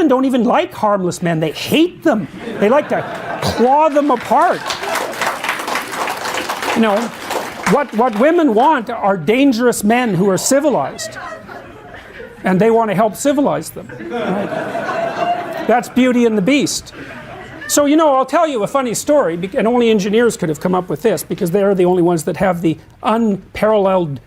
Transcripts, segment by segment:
women don't even like harmless men. They hate them. They like to claw them apart. You know, what women want are dangerous men who are civilized. And they want to help civilize them. Right? That's Beauty and the Beast. So, you know, I'll tell you a funny story, and only engineers could have come up with this, because they're the only ones that have the unparalleled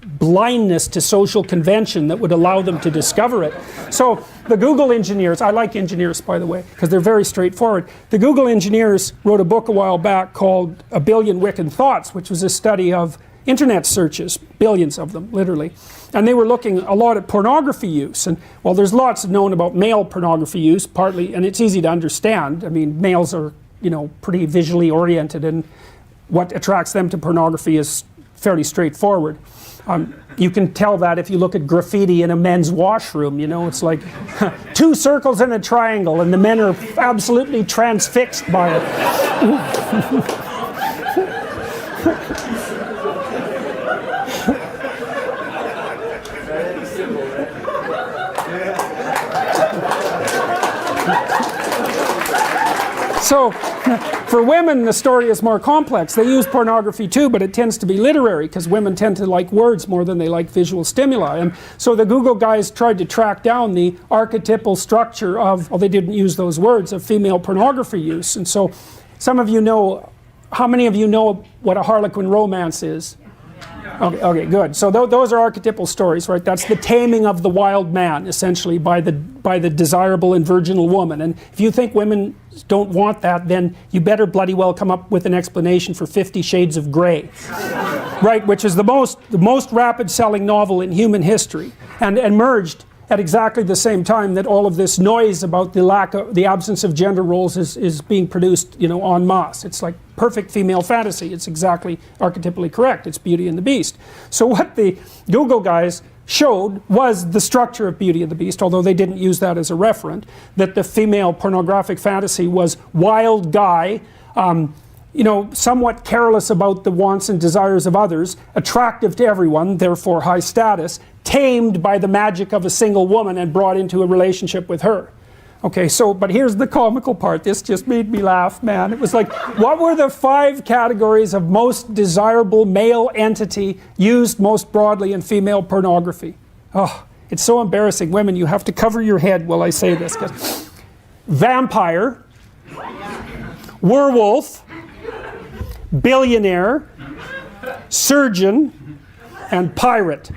blindness to social convention that would allow them to discover it. So the Google engineers, I like engineers, by the way, because they're very straightforward. The Google engineers wrote a book a while back called A Billion Wicked Thoughts, which was a study of internet searches, billions of them, literally. And they were looking a lot at pornography use. And, well, there's lots known about male pornography use, partly, and it's easy to understand. I mean, males are, you know, pretty visually oriented, and what attracts them to pornography is fairly straightforward. You can tell that if you look at graffiti in a men's washroom. You know, it's like 2 circles and a triangle, and the men are absolutely transfixed by it. So, for women, the story is more complex. They use pornography too, but it tends to be literary, because women tend to like words more than they like visual stimuli. And so the Google guys tried to track down the archetypal structure of, well, they didn't use those words, of female pornography use. And so some of you know, how many of you know what a Harlequin romance is? Okay, good. So those are archetypal stories, right? That's the taming of the wild man, essentially, by the desirable and virginal woman. And if you think women don't want that, then you better bloody well come up with an explanation for 50 Shades of Grey, right? Which is the most rapid-selling novel in human history, and emerged at exactly the same time that all of this noise about the absence of gender roles is being produced, you know, en masse. It's like perfect female fantasy. It's exactly archetypally correct. It's Beauty and the Beast. So what the Google guys showed was the structure of Beauty and the Beast, although they didn't use that as a referent, that the female pornographic fantasy was wild guy, you know, somewhat careless about the wants and desires of others, attractive to everyone, therefore high status, tamed by the magic of a single woman and brought into a relationship with her. Okay, so, but here's the comical part. This just made me laugh, man. It was like, what were the 5 categories of most desirable male entity used most broadly in female pornography? Oh, it's so embarrassing. Women, you have to cover your head while I say this. Vampire, werewolf, billionaire, surgeon, and pirate.